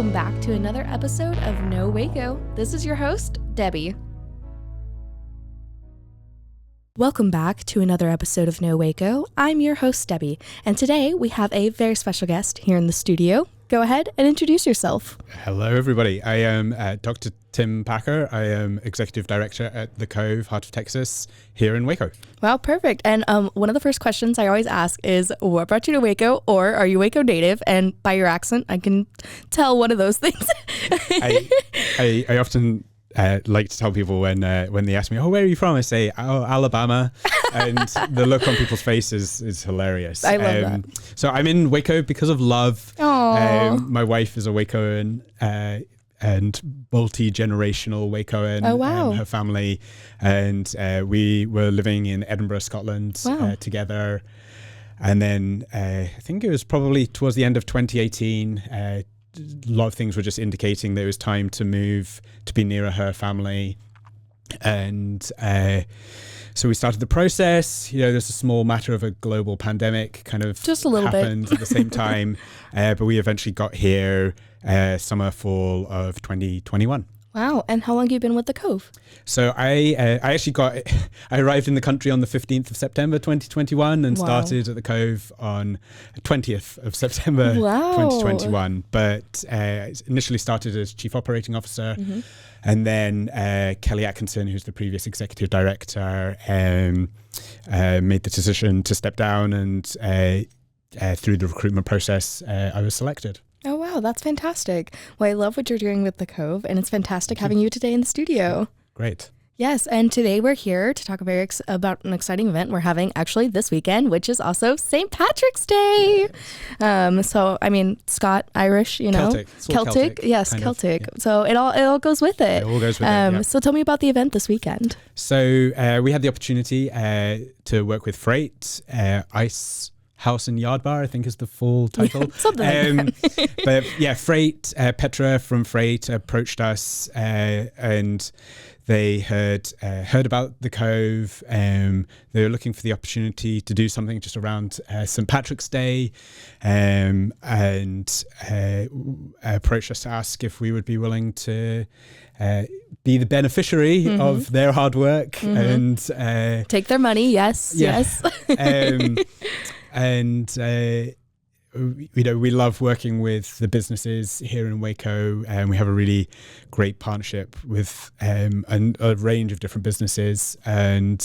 Welcome back to another episode of No Waco. This is your host, Debbie. Welcome back to another episode of No Waco. I'm your host, Debbie, and today we have a very special guest here in the studio. Go ahead and introduce yourself. Hello, everybody. I am Dr. Tim Packer. I am Executive Director at the Cove, Heart of Texas, here in Waco. Wow, perfect. And one of the first questions I always ask is, what brought you to Waco, or are you Waco native? And by your accent, I can tell one of those things. I often like to tell people when they ask me, oh, where are you from? I say, oh, Alabama. And the look on people's faces is hilarious. I love that. So I'm in Waco because of love. My wife is a Wacoan and multi-generational Wacoan. Oh, wow. Her family. And we were living in Edinburgh, Scotland together. And then I think it was probably towards the end of 2018, a lot of things were just indicating that it was time to move to be nearer her family. And so we started the process. You know, there's a small matter of a global pandemic kind of just a little happened bit at the same time. But we eventually got here summer, fall of 2021. Wow. And how long have you been with the Cove? So I arrived in the country on the 15th of September 2021 and started at the Cove on 20th of September 2021. But initially started as Chief Operating Officer. Mm-hmm. And then Kelly Atkinson, who's the previous Executive Director, made the decision to step down, and through the recruitment process, I was selected. Oh, wow. That's fantastic. Well, I love what you're doing with the Cove, and it's fantastic having you today in the studio. Great. Yes, and today we're here to talk about an exciting event we're having actually this weekend, which is also St. Patrick's Day. So, I mean, Scott, Irish, you know. Celtic. Yes, Celtic. Yeah. So it all goes with it. It all goes with it, So tell me about the event this weekend. So we had the opportunity to work with Freight, Ice House and Yard Bar, I think is the full title. Something like that. But yeah, Freight, Petra from Freight approached us and they had heard about the Cove. They were looking for the opportunity to do something just around St. Patrick's Day, and approached us to ask if we would be willing to be the beneficiary of their hard work and take their money. Yes. And you know, we love working with the businesses here in Waco, and we have a really great partnership with a range of different businesses. And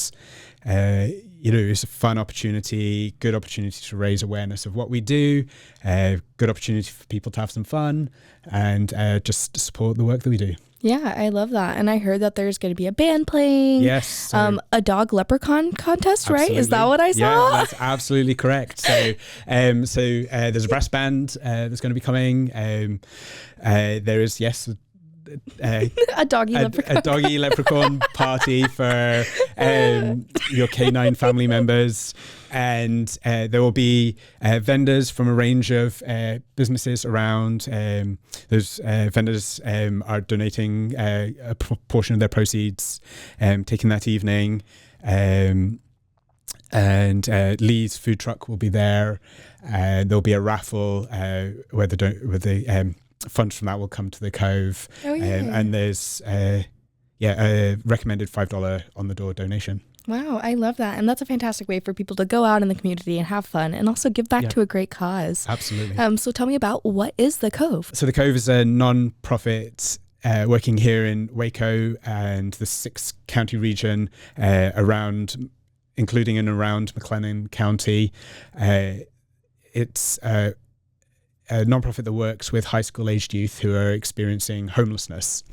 you know, it's a fun opportunity, good opportunity to raise awareness of what we do, good opportunity for people to have some fun, and just support the work that we do. Yeah, I love that. And I heard that there's going to be a band playing. Yes. A dog leprechaun contest, absolutely. Right? Is that what I saw? Yeah, that's absolutely correct. So there's a brass band that's going to be coming. There is, yes, a doggy leprechaun party for your canine family members. And there will be vendors from a range of businesses around. Those vendors are donating a portion of their proceeds, taking that evening. And Lee's food truck will be there. There'll be a raffle where the funds from that will come to the Cove. Oh, yeah. And there's a recommended $5 on the door donation. Wow, I love that. And that's a fantastic way for people to go out in the community and have fun and also give back to a great cause. Absolutely. So tell me about, what is the Cove? So the Cove is a non-profit working here in Waco and the 6-county region including and around McLennan County. It's a non-profit that works with high school aged youth who are experiencing homelessness.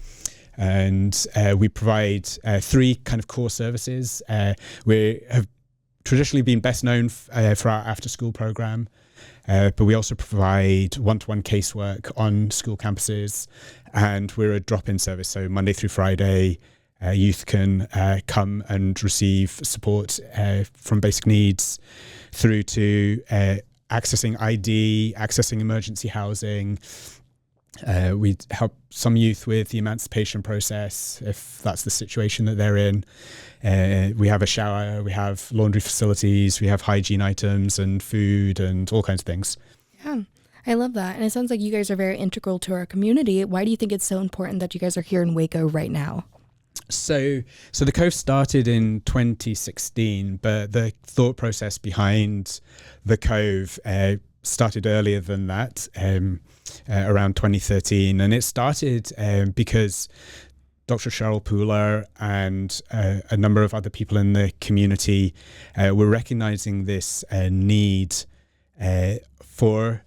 And we provide 3 kind of core services. We have traditionally been best known for our after-school program, but we also provide one-to-one casework on school campuses, and we're a drop-in service. So Monday through Friday, youth can come and receive support from basic needs through to accessing ID, accessing emergency housing. We help some youth with the emancipation process, if that's the situation that they're in. We have a shower, we have laundry facilities, we have hygiene items and food and all kinds of things. Yeah. I love that. And it sounds like you guys are very integral to our community. Why do you think it's so important that you guys are here in Waco right now? So the Cove started in 2016, but the thought process behind the Cove started earlier than that, around 2013. And it started because Dr. Cheryl Pooler and a number of other people in the community were recognizing this need for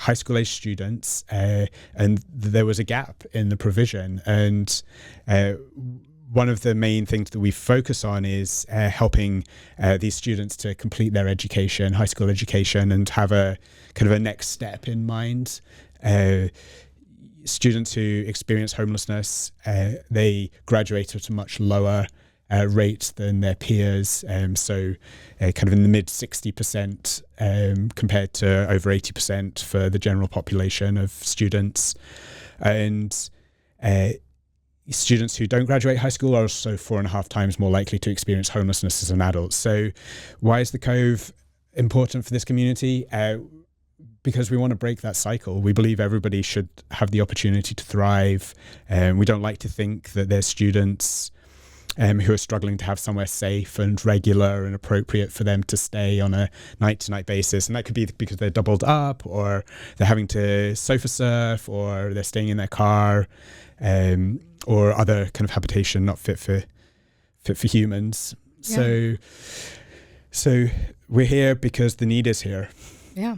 high school age students, and there was a gap in the provision. And one of the main things that we focus on is helping these students to complete their education, high school education, and have a kind of a next step in mind. Students who experience homelessness, they graduate at a much lower rate than their peers, so kind of in the mid 60% compared to over 80% for the general population of students. And students who don't graduate high school are also 4.5 times more likely to experience homelessness as an adult. So why is the Cove important for this community? Because we want to break that cycle. We believe everybody should have the opportunity to thrive. We don't like to think that there's students who are struggling to have somewhere safe and regular and appropriate for them to stay on a night-to-night basis. And that could be because they're doubled up, or they're having to sofa surf, or they're staying in their car, or other kind of habitation not fit for humans. Yeah. So we're here because the need is here. Yeah.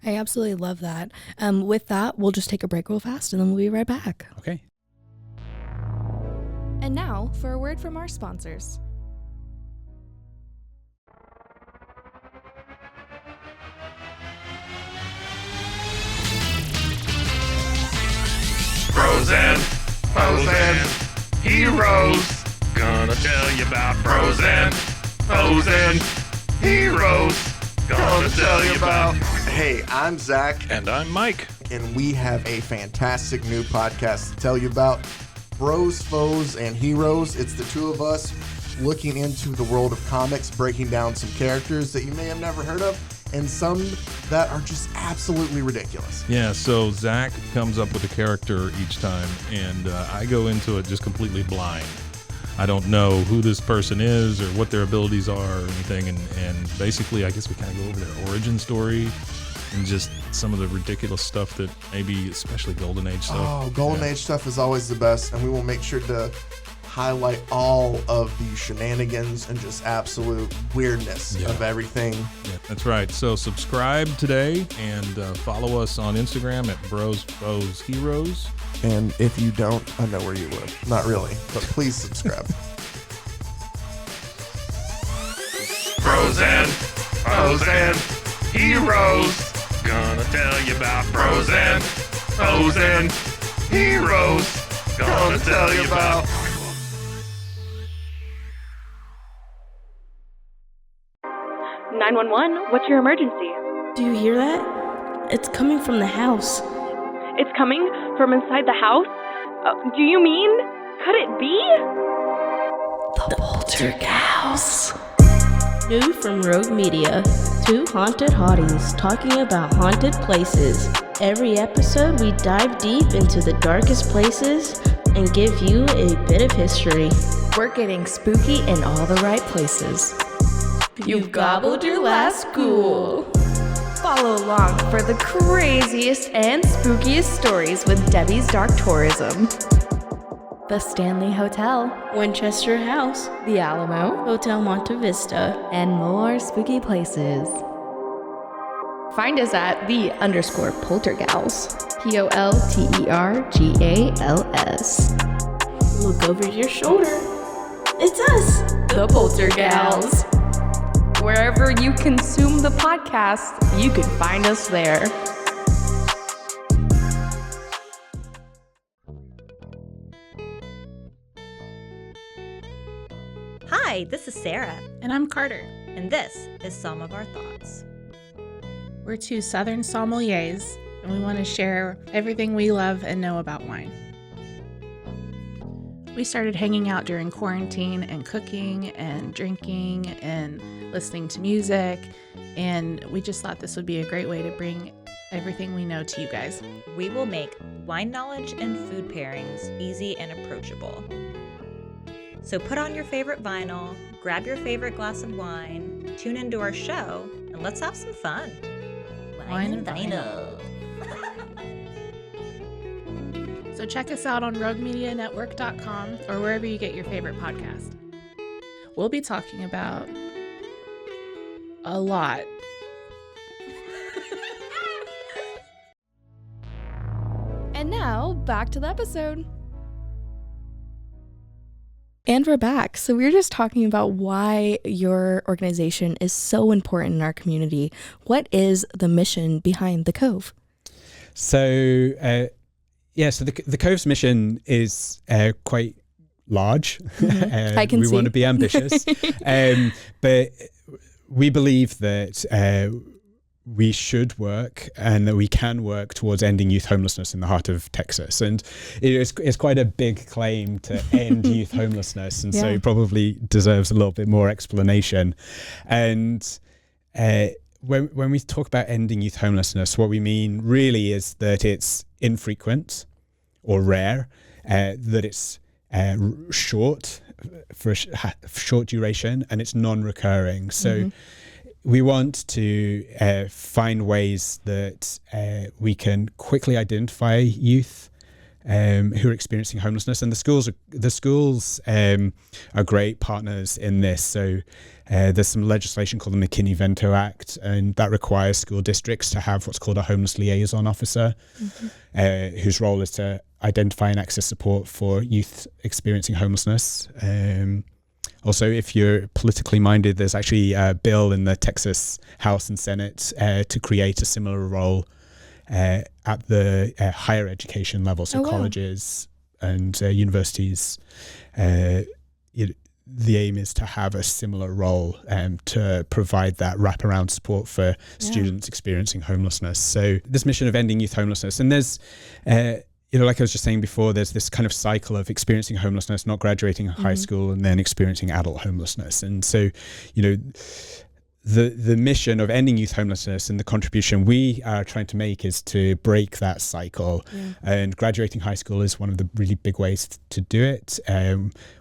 I absolutely love that. With that, we'll just take a break real fast and then we'll be right back. Okay. And now for a word from our sponsors. Frozen heroes. Gonna tell you about frozen heroes. Gonna tell you about. Hey, I'm Zach. And I'm Mike. And we have a fantastic new podcast to tell you about. Bros, Foes, and Heroes. It's the two of us looking into the world of comics, breaking down some characters that you may have never heard of, and some that are just absolutely ridiculous. Yeah, so Zach comes up with a character each time, and I go into it just completely blind. I don't know who this person is or what their abilities are or anything, and basically I guess we kind of go over their origin story and just some of the ridiculous stuff that maybe, especially Golden Age stuff. Oh, Golden Age stuff is always the best, and we will make sure to highlight all of the shenanigans and just absolute weirdness of everything. Yeah, that's right. So subscribe today and follow us on Instagram at Bros, Foes, Heroes. And if you don't, I know where you live. Not really, but please subscribe. Frozen heroes. Gonna tell you about frozen heroes. Gonna tell you about. 911, what's your emergency? Do you hear that? It's coming from the house. It's coming from inside the house? Do you mean? Could it be? The Poltergeist. New from Rogue Media. Two haunted hotties talking about haunted places. Every episode we dive deep into the darkest places and give you a bit of history. We're getting spooky in all the right places. You've gobbled your last ghoul. Follow along for the craziest and spookiest stories with Debbie's Dark Tourism. The Stanley Hotel, Winchester House, The Alamo, Hotel Monte Vista, and more spooky places. Find us at _Poltergals, POLTERGALS. Look over your shoulder. It's us, the Poltergals. Wherever you consume the podcast, you can find us there. Hi, this is Sarah. And I'm Carter. And this is Some of Our Thoughts. We're two Southern sommeliers, and we want to share everything we love and know about wine. We started hanging out during quarantine and cooking and drinking and listening to music, and we just thought this would be a great way to bring everything we know to you guys. We will make wine knowledge and food pairings easy and approachable. So put on your favorite vinyl, grab your favorite glass of wine, tune into our show, and let's have some fun. Wine and vinyl. So check us out on roguemedianetwork.com or wherever you get your favorite podcast. We'll be talking about a lot. And now, back to the episode. And we're back. So we were just talking about why your organization is so important in our community. What is the mission behind the Cove? So, so the Cove's mission is quite large. I can we see. want to be ambitious. But we believe that we should work and that we can work towards ending youth homelessness in the heart of Texas. And it's quite a big claim to end youth homelessness. And so it probably deserves a little bit more explanation. And when we talk about ending youth homelessness, what we mean really is that it's infrequent or rare, that it's short for short duration, and it's non-recurring. So we want to find ways that we can quickly identify youth who are experiencing homelessness, and the schools are great partners in this. So there's some legislation called the McKinney-Vento Act, and that requires school districts to have what's called a homeless liaison officer, whose role is to identify and access support for youth experiencing homelessness. Also, if you're politically minded, there's actually a bill in the Texas House and Senate to create a similar role at the higher education level, so colleges and universities. The aim is to have a similar role to provide that wraparound support for students experiencing homelessness. So this mission of ending youth homelessness, and there's like I was just saying before, there's this kind of cycle of experiencing homelessness, not graduating high school, and then experiencing adult homelessness. And so, the mission of ending youth homelessness and the contribution we are trying to make is to break that cycle. And graduating high school is one of the really big ways to do it.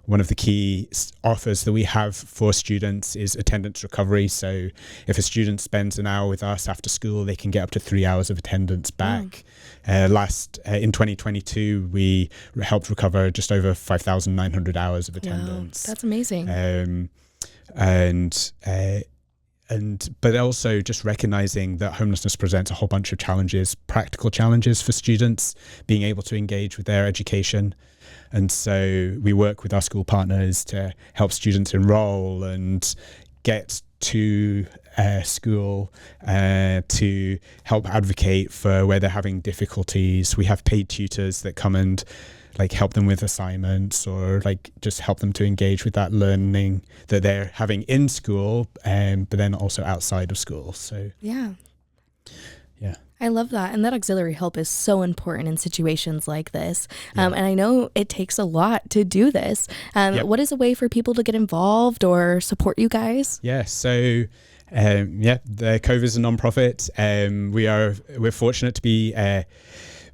One of the key offers that we have for students is attendance recovery. So if a student spends an hour with us after school, they can get up to 3 hours of attendance back. In 2022, we helped recover just over 5,900 hours of attendance. Wow, that's amazing. But also just recognizing that homelessness presents a whole bunch of challenges, practical challenges for students being able to engage with their education. And so we work with our school partners to help students enroll and get to school, to help advocate for where they're having difficulties. We have paid tutors that come and help them with assignments, or just help them to engage with that learning that they're having in school, but then also outside of school. So yeah, I love that. And that auxiliary help is so important in situations like this. And I know it takes a lot to do this. What is a way for people to get involved or support you guys? So the Cove is a nonprofit. We're fortunate to be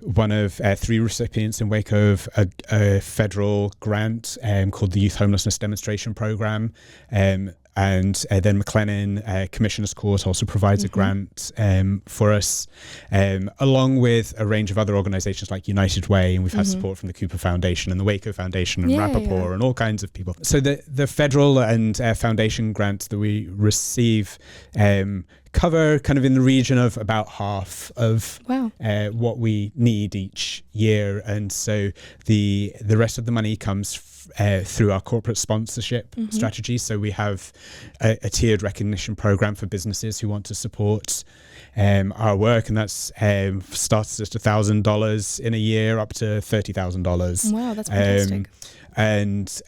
one of 3 recipients in wake of a federal grant called the Youth Homelessness Demonstration Program. And then McLennan Commissioner's Court also provides a grant for us, along with a range of other organizations like United Way. And we've had support from the Cooper Foundation and the Waco Foundation and Rappaport and all kinds of people. So the federal and foundation grants that we receive cover kind of in the region of about half of what we need each year. And so the rest of the money comes through our corporate sponsorship strategy. So we have a tiered recognition program for businesses who want to support our work, and that's starts at $1,000 in a year up to $30,000. Wow, that's fantastic. And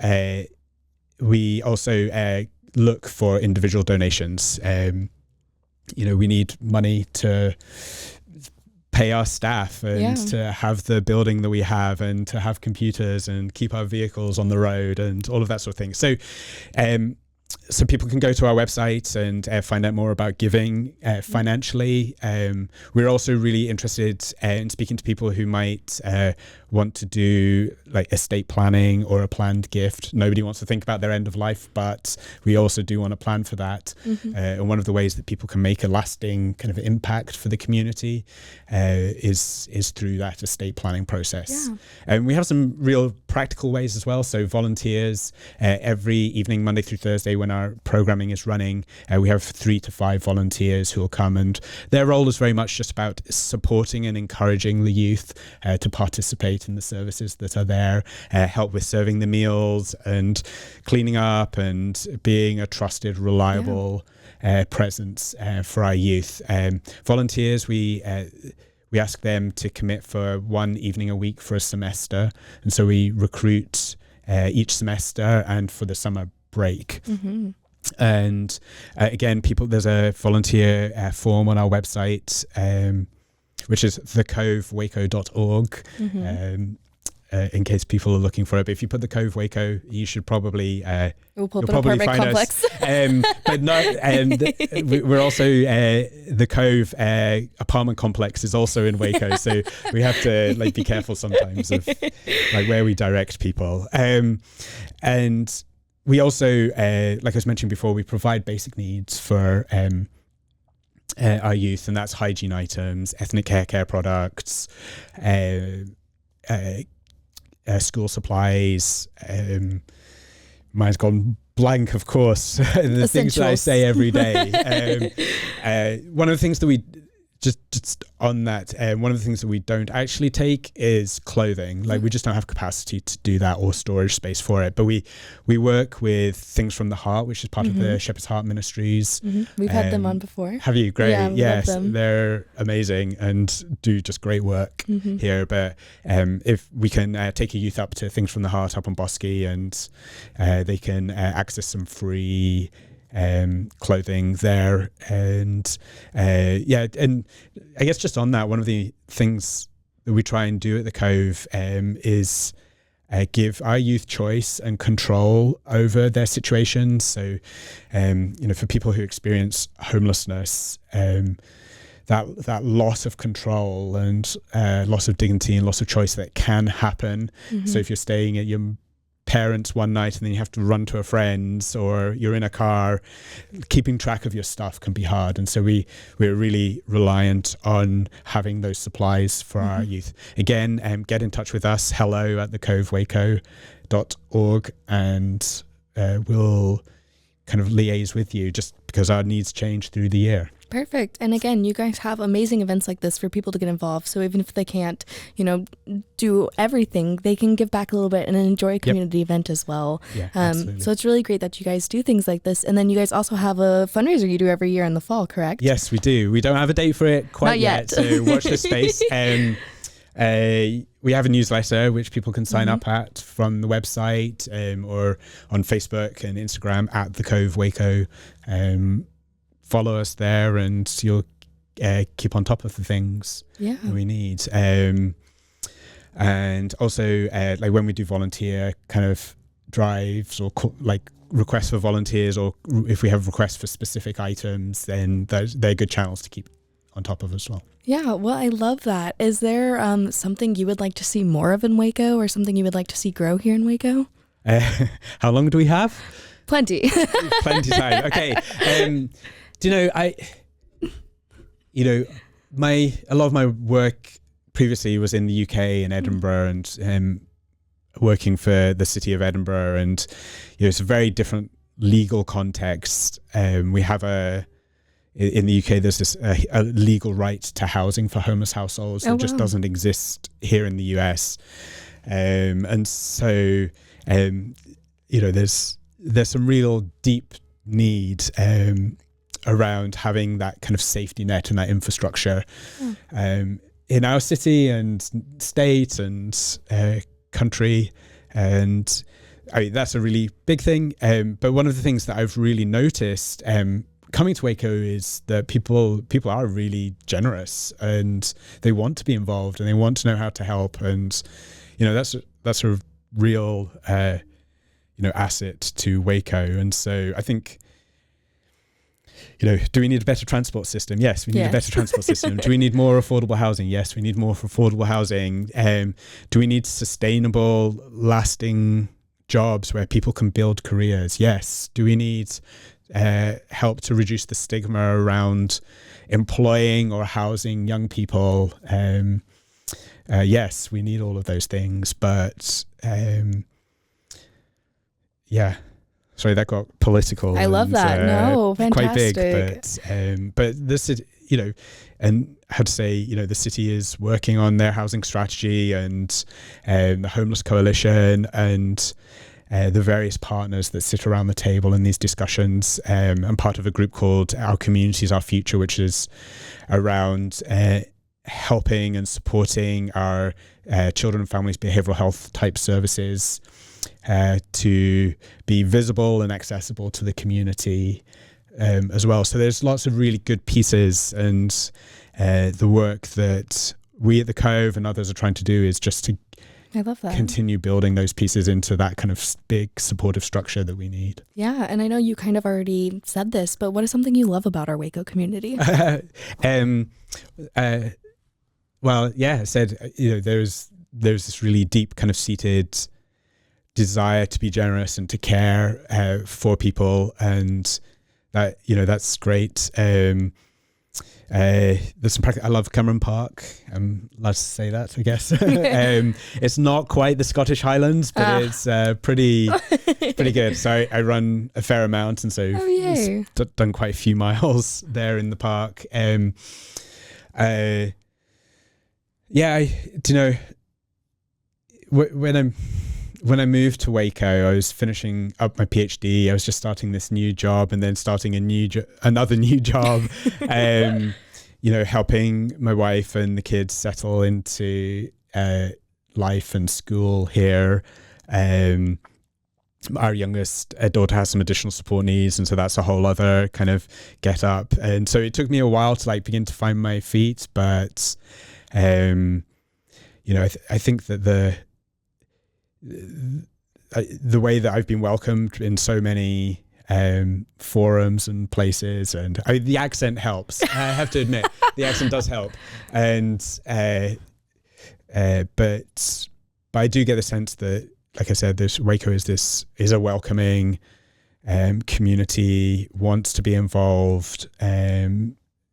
we also look for individual donations. We need money to pay our staff and to have the building that we have and to have computers and keep our vehicles on the road and all of that sort of thing. So so people can go to our website and find out more about giving financially. We're also really interested in speaking to people who might want to do like estate planning or a planned gift. Nobody wants to think about their end of life, but we also do want to plan for that. And one of the ways that people can make a lasting kind of impact for the community is through that estate planning process. And we have some real practical ways as well. So volunteers every evening, Monday through Thursday, when our programming is running, we have 3 to 5 volunteers who will come, and their role is very much just about supporting and encouraging the youth to participate in the services that are there, help with serving the meals and cleaning up and being a trusted, reliable presence for our youth. Volunteers, we ask them to commit for 1 evening a week for a semester, and so we recruit each semester and for the summer break. And again, there's a volunteer form on our website, which is thecovewaco.org, in case people are looking for it. But if you put the Cove Waco, you should probably you'll probably find complex. Us. But no, we're also the Cove apartment complex is also in Waco, so we have to like be careful sometimes of like where we direct people. And we also, like I was mentioning before, we provide basic needs for our youth, and that's hygiene items, ethnic hair care products, school supplies. Mine's gone blank, of course. The things that I say every day. One of the things that we just on that, one of the things that we don't actually take is clothing. Like we just don't have capacity to do that or storage space for it. But we work with Things from the Heart, which is part of the Shepherd's Heart Ministries. We've had them on before. Have you? Great. Yeah, yes, they're amazing and do just great work here. But if we can take a youth up to Things from the Heart up on Bosque, and they can access some free clothing there, and and I guess just on that, one of the things that we try and do at the Cove is give our youth choice and control over their situations. So for people who experience homelessness, that loss of control and loss of dignity and loss of choice that can happen. So if you're staying at your parents one night and then you have to run to a friend's, or you're in a car, keeping track of your stuff can be hard. And so we're really reliant on having those supplies for our youth. Again, get in touch with us, hello@thecovewaco.org, and we'll kind of liaise with you, just because our needs change through the year. Perfect. And again, you guys have amazing events like this for people to get involved. So even if they can't, do everything, they can give back a little bit and enjoy a community event as well. Yeah, absolutely. So it's really great that you guys do things like this. And then you guys also have a fundraiser you do every year in the fall, correct? Yes, we do. We don't have a date for it quite yet. So watch this space. We have a newsletter which people can sign up at from the website, or on Facebook and Instagram at the Cove Waco. Follow us there, and you'll keep on top of the things that we need. And also, like when we do volunteer kind of drives or like requests for volunteers, or if we have requests for specific items, then they're good channels to keep on top of as well. Yeah, well, I love that. Is there something you would like to see more of in Waco, or something you would like to see grow here in Waco? How long do we have? Plenty. Plenty time. Okay. Do you know, a lot of my work previously was in the UK in Edinburgh, and working for the city of Edinburgh, and it's a very different legal context. We have in the UK, there's this a legal right to housing for homeless households that just doesn't exist here in the US, and so there's some real deep need around having that kind of safety net and that infrastructure in our city and state and country. And I mean, that's a really big thing. But one of the things that I've really noticed coming to Waco is that people are really generous, and they want to be involved, and they want to know how to help. And that's a real asset to Waco. And so I think, do we need a better transport system? Yes, we need a better transport system. Do we need more affordable housing? Yes, we need more affordable housing. Do we need sustainable, lasting jobs where people can build careers? Yes. Do we need help to reduce the stigma around employing or housing young people? Yes, we need all of those things. But sorry, that got political. I love that. No, fantastic. Quite big, but this is, and how to say, the city is working on their housing strategy, and the Homeless Coalition, and the various partners that sit around the table in these discussions. I'm part of a group called Our Communities, Our Future, which is around helping and supporting our children and families behavioral health type services to be visible and accessible to the community as well. So there's lots of really good pieces, and the work that we at the Cove and others are trying to do is just to continue building those pieces into that kind of big supportive structure that we need. Yeah, and I know you kind of already said this, but what is something you love about our Waco community? Well, I said, there's this really deep kind of seated desire to be generous and to care for people, and that that's great. There's some I love Cameron Park. I'm allowed to say that, I guess. It's not quite the Scottish Highlands, but it's pretty good. So I run a fair amount, and so done quite a few miles there in the park. When I moved to Waco, I was finishing up my PhD. I was just starting this new job, and then starting another new job. Helping my wife and the kids settle into life and school here. Our youngest daughter has some additional support needs, and so that's a whole other kind of get up. And so it took me a while to begin to find my feet, but I think that the way that I've been welcomed in so many forums and places, and the accent helps. I have to admit, the accent does help, and but I do get the sense that, like I said, Waco is a welcoming community, wants to be involved,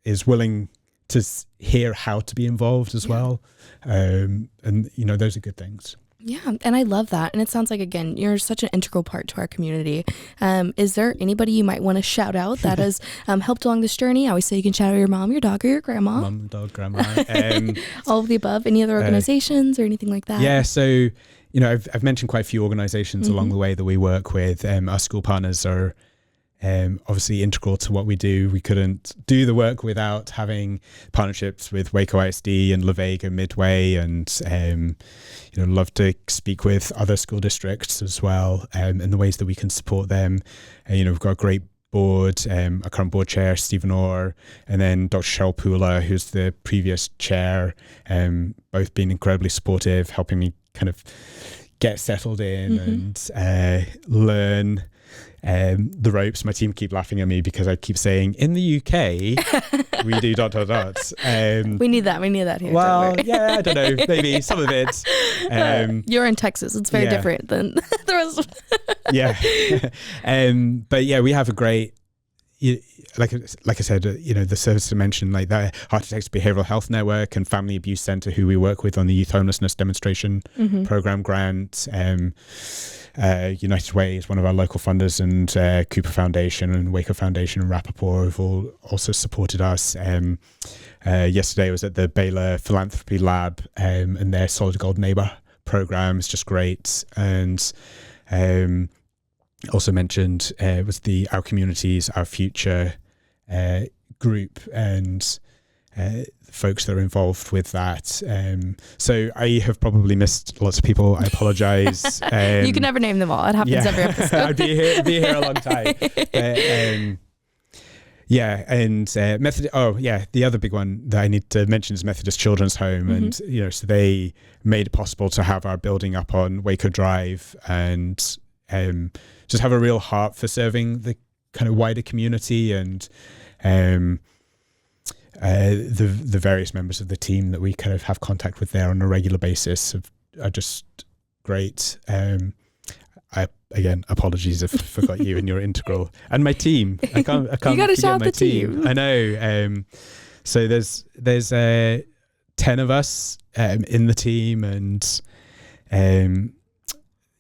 is willing to hear how to be involved as well, and those are good things. Yeah, and I love that. And it sounds like, again, you're such an integral part to our community. Is there anybody you might want to shout out that has helped along this journey? I always say you can shout out your mom, your dog, or your grandma. Mom, dog, grandma. All of the above. Any other organizations or anything like that? Yeah, so, I've mentioned quite a few organizations along the way that we work with. Our school partners are obviously integral to what we do. We couldn't do the work without having partnerships with Waco ISD and La Vega Midway, and love to speak with other school districts as well, and the ways that we can support them. We've got a great board, our current board chair, Stephen Orr, and then Dr. Cheryl Pula, who's the previous chair, both being incredibly supportive, helping me kind of get settled in and learn the ropes. My team keep laughing at me because I keep saying, in the UK, we do ... We need that here. Well, yeah, I don't know, maybe some of it. You're in Texas. It's very different than the rest of but yeah, we have a great, like I said, the service to mention, like the Heart Attacks Behavioral Health Network and Family Abuse Center, who we work with on the Youth Homelessness Demonstration Program grant. United Way is one of our local funders, and Cooper Foundation and Waco Foundation and Rappaport have all also supported us. Yesterday I was at the Baylor Philanthropy Lab, and their Solid Gold Neighbor program is just great. And also mentioned was the Our Communities, Our Future group, and folks that are involved with that. So I have probably missed lots of people. I apologize. You can never name them all. It happens every episode. I'd be here a long time. The other big one that I need to mention is Methodist Children's Home, and so they made it possible to have our building up on Waco Drive, and just have a real heart for serving the kind of wider community, and the various members of the team that we kind of have contact with there on a regular basis are just great. Again, apologies if I forgot you and your integral and my team. I can't you gotta forget shout my the team. I know. So there's 10 of us in the team, and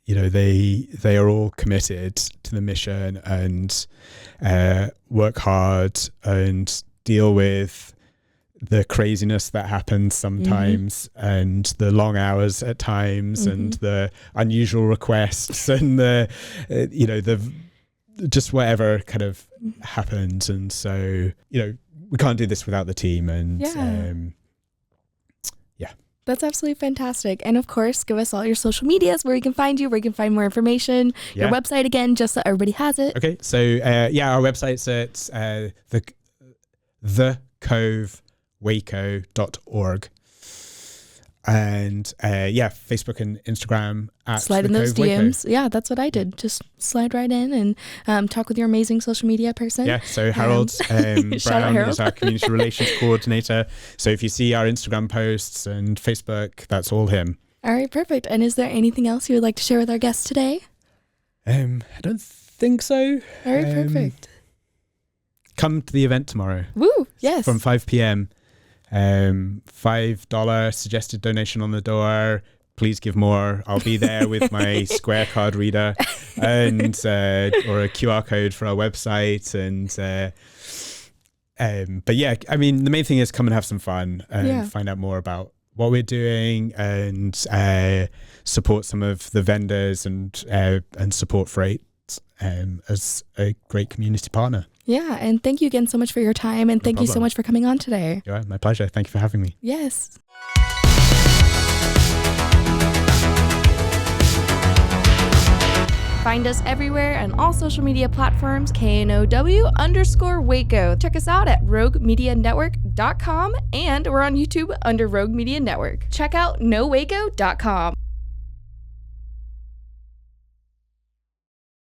they are all committed to the mission and work hard and deal with the craziness that happens sometimes, and the long hours at times, and the unusual requests, and the just whatever kind of happens. And so, we can't do this without the team. And that's absolutely fantastic. And of course, give us all your social medias, where you can find you, where you can find more information, your website again, just so everybody has it. Okay, so our website's at thecovewaco.org. And Facebook and Instagram at slide in those DMs. Yeah, that's what I did. Just slide right in and talk with your amazing social media person. Yeah, so Harold Brown is our community relations coordinator. So if you see our Instagram posts and Facebook, that's all him. All right, perfect. And is there anything else you would like to share with our guests today? I don't think so. All right, perfect. Come to the event tomorrow. Woo, yes. From 5 p.m. $5 suggested donation on the door. Please give more. I'll be there with my Square card reader and or a QR code for our website. But yeah, I mean, the main thing is come and have some fun and find out more about what we're doing, and support some of the vendors and support Freight as a great community partner. Yeah, and thank you again so much for your time, and thank you so much for coming on today. Yeah, my pleasure. Thank you for having me. Yes. Find us everywhere on all social media platforms, KNOW_Waco. Check us out at roguemedianetwork.com, and we're on YouTube under Rogue Media Network. Check out nowaco.com.